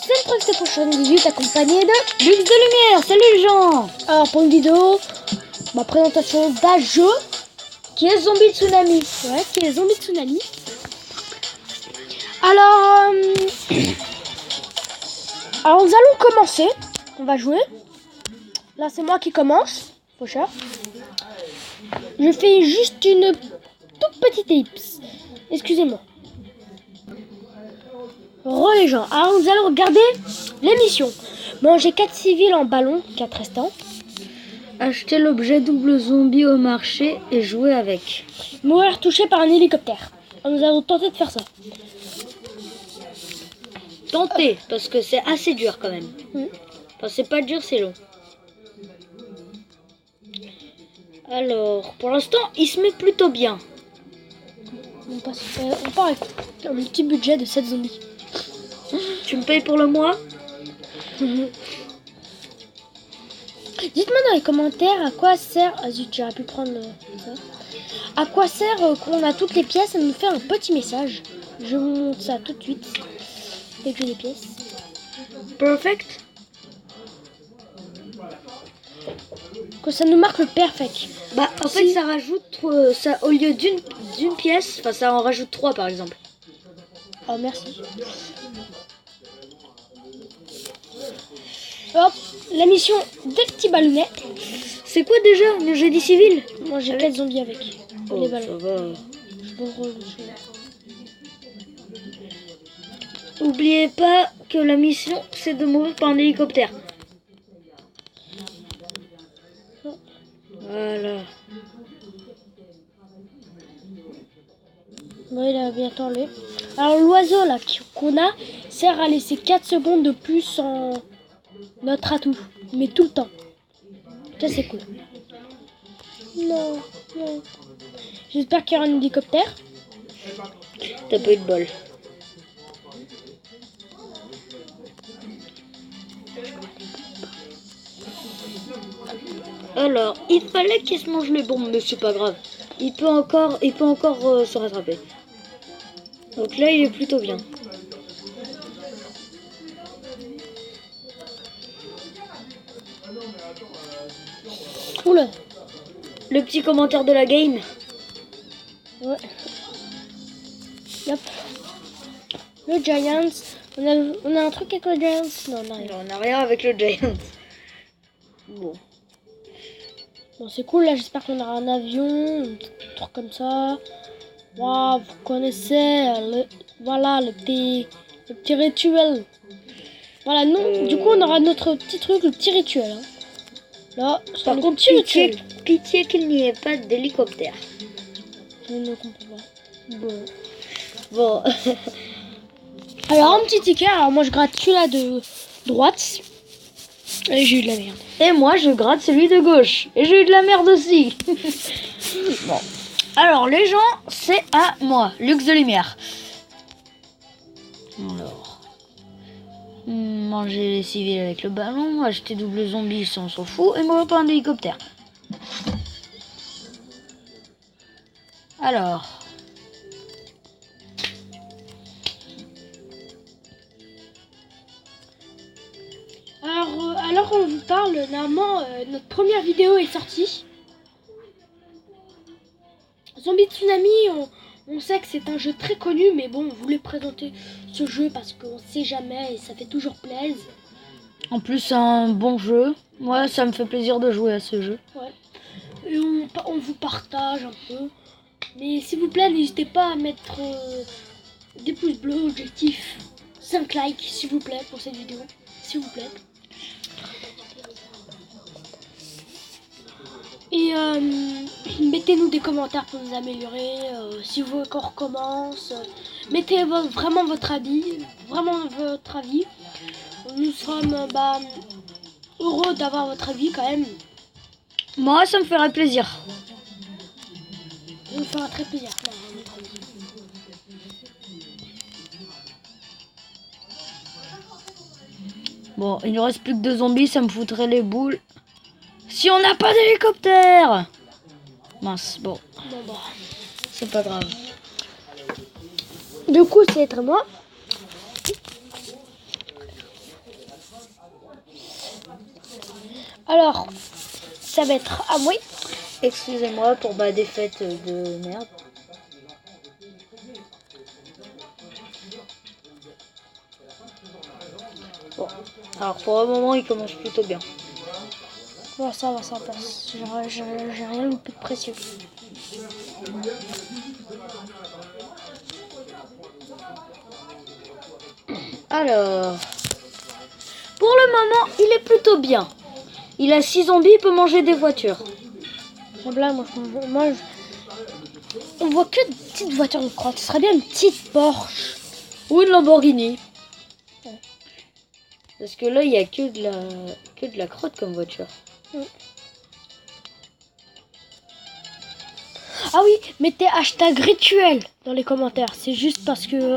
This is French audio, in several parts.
c'est le truc prochaine 18 accompagné de Lux de Lumière. Salut les gens. Alors pour une vidéo, ma présentation d'un jeu qui est Zombie Tsunami. Ouais, qui est Zombie Tsunami. Alors, alors nous allons commencer. On va jouer. Là c'est moi qui commence. Faucheur. Je fais juste une toute petite ellipse. Excusez-moi. Les gens. Alors nous allons regarder l'émission. Manger 4 civils en ballon, 4 restants. Acheter l'objet double zombie au marché et jouer avec. Mourir touché par un hélicoptère. Alors, nous allons tenter de faire ça. Tenter, parce que c'est assez dur quand même. Enfin, c'est pas dur, c'est long. Alors, pour l'instant, il se met plutôt bien. On part avec un petit budget de 7 zombies. Tu me payes pour le mois? Dites-moi dans les commentaires à quoi sert... Ah zut, j'aurais pu prendre ça. À quoi sert qu'on a toutes les pièces? Ça nous fait un petit message. Je vous montre ça tout de suite. Dès que j'ai les pièces. Perfect. Que ça nous marque le perfect. Bah, en fait, ça rajoute... ça, au lieu d'une pièce, enfin, ça en rajoute 3 par exemple. Oh, merci. Hop, la mission des petits ballonnets. C'est quoi déjà? Le jeu des civils? Moi j'ai 4 zombies avec les ballons. Ça va. Je Oubliez pas que la mission c'est de mourir par un hélicoptère. Voilà. Bon, il a bientôt enlevé. Alors l'oiseau là qu'on a sert à laisser 4 secondes de plus en notre atout. Mais tout le temps. Ça c'est cool. Non, non. J'espère qu'il y aura un hélicoptère. T'as pas eu de bol. Alors, il fallait qu'il se mange les bombes, mais c'est pas grave. Il peut encore se rattraper. Donc là, il est plutôt bien. Oula. Le petit commentaire de la game. Ouais. Yep. Le Giants. On a un truc avec le Giants? Non, on a rien. On n'a rien avec le Giant. Bon. Bon, c'est cool, là, j'espère qu'on aura un avion, un truc comme ça. Waouh, vous connaissez, voilà, le petit rituel. Voilà, non, du coup, on aura notre petit truc, le petit rituel. Hein. Là, par contre, pitié qu'il n'y ait pas d'hélicoptère. Je ne comprends pas. Bon. Alors, un petit ticket, alors moi, je gratte celui-là de droite. Et j'ai eu de la merde. Et moi, je gratte celui de gauche. Et j'ai eu de la merde aussi. Bon. Alors, les gens, c'est à moi, Lux de Lumière. Alors. Manger les civils avec le ballon, acheter double zombie, ça on s'en fout, et mourir par un hélicoptère. Alors. Alors on vous parle, normalement, notre première vidéo est sortie. Zombie Tsunami, on sait que c'est un jeu très connu, mais bon, on voulait présenter ce jeu parce qu'on sait jamais et ça fait toujours plaisir. En plus, c'est un bon jeu. Moi, ça me fait plaisir de jouer à ce jeu. Ouais. Et on vous partage un peu. Mais s'il vous plaît, n'hésitez pas à mettre des pouces bleus, objectif 5 likes, s'il vous plaît, pour cette vidéo. S'il vous plaît. Et mettez-nous des commentaires pour nous améliorer. Si vous voulez qu'on recommence, mettez vraiment votre avis. Nous sommes heureux d'avoir votre avis quand même. Moi, ça me ferait plaisir. Ça nous fera très plaisir. Bon, il ne reste plus que 2 zombies, ça me foutrait les boules. Si on n'a pas d'hélicoptère! Mince, bon. C'est pas grave. Du coup, c'est être moi. Alors, ça va être à moi. Excusez-moi pour ma défaite de merde. Bon, alors pour le moment, il commence plutôt bien. Bon, ça va, ça passe. J'ai rien loupé de précieux. Alors, pour le moment, il est plutôt bien. Il a 6 zombies, il peut manger des voitures. Là, on voit que de petites voitures de crotte. Ce serait bien une petite Porsche. Ou une Lamborghini. Parce que là, il n'y a que de la crotte comme voiture. Ah oui, mettez hashtag rituel dans les commentaires. C'est juste parce que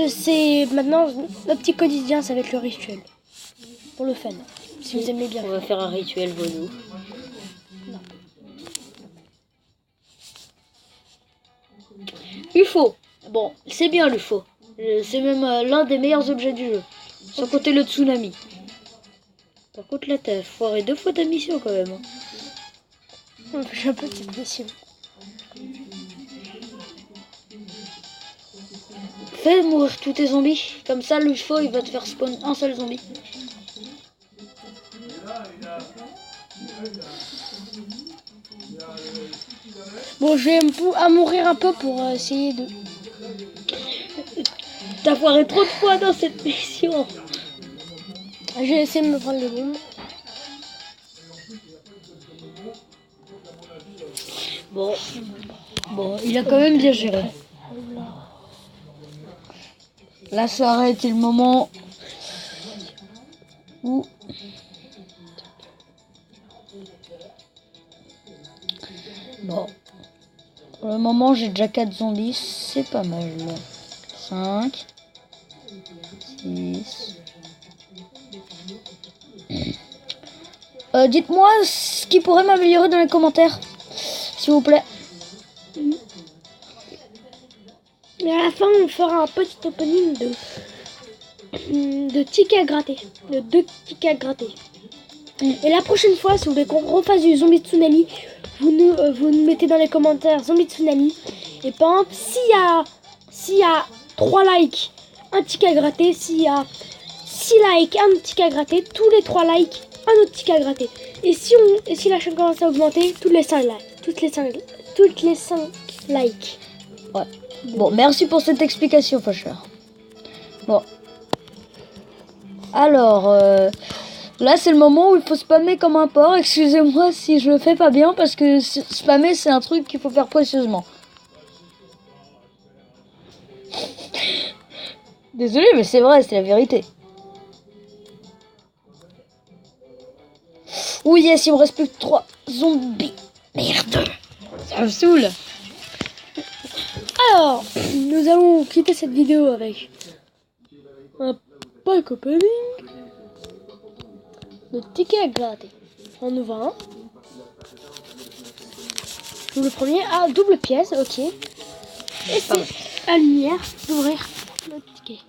c'est maintenant notre petit quotidien, ça va être le rituel. Pour le fun. Si vous aimez bien. On va faire un rituel vaudou. Non. UFO. Bon, c'est bien l'UFO. C'est même l'un des meilleurs objets du jeu. Sans compter le tsunami. Par contre, là, t'as foiré 2 fois ta mission quand même. J'ai un peu de cette mission. Fais mourir tous tes zombies. Comme ça, l'UFO, il va te faire spawn un seul zombie. Bon, je vais à mourir un peu pour essayer de... T'as foiré trop de fois dans cette mission. Je vais essayer de me prendre le boom. Bon, il a quand même bien géré. Là, ça aurait été le moment où... Bon. Pour le moment, j'ai déjà 4 zombies. C'est pas mal. 5. 6. Dites-moi ce qui pourrait m'améliorer dans les commentaires. S'il vous plaît. Et à la fin, on fera un petit opening de tickets à gratter. De 2 tickets à gratter. Et la prochaine fois, si vous voulez qu'on refasse du zombie tsunami, vous nous mettez dans les commentaires zombie tsunami. Et par exemple, s'il y a 3 likes, un ticket à gratter. S'il y a 6 likes, un autre ticket à gratter. Tous les 3 likes, un autre ticket à gratter. Et si la chaîne commence à augmenter, toutes les 5 likes. Toutes les 5 likes. Ouais. Bon, merci pour cette explication, Fâcheur. Bon. Alors, là, c'est le moment où il faut spammer comme un porc. Excusez-moi si je le fais pas bien, parce que spammer, c'est un truc qu'il faut faire précieusement. Désolé, mais c'est vrai, c'est la vérité. Oui, yes, il me reste plus que 3 zombies. Merde, ça me saoule. Alors, nous allons quitter cette vidéo avec un pack opening de tickets à gratter. On ouvre un. Le premier, double pièce, ok. Et c'est à lumière d'ouvrir le ticket.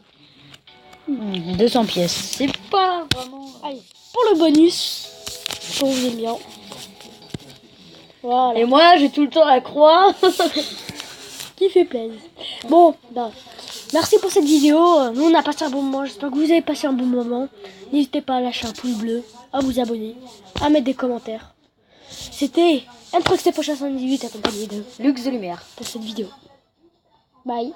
200 pièces, c'est pas vraiment... Allez, pour le bonus, pour vous aimez bien. Voilà. Et moi, j'ai tout le temps la croix. Qui fait plaisir. Bon, bah, merci pour cette vidéo. Nous, on a passé un bon moment. J'espère que vous avez passé un bon moment. N'hésitez pas à lâcher un pouce bleu, à vous abonner, à mettre des commentaires. C'était Introxté Pocha 118 accompagné de Luxe de lumière. pour cette vidéo. Bye.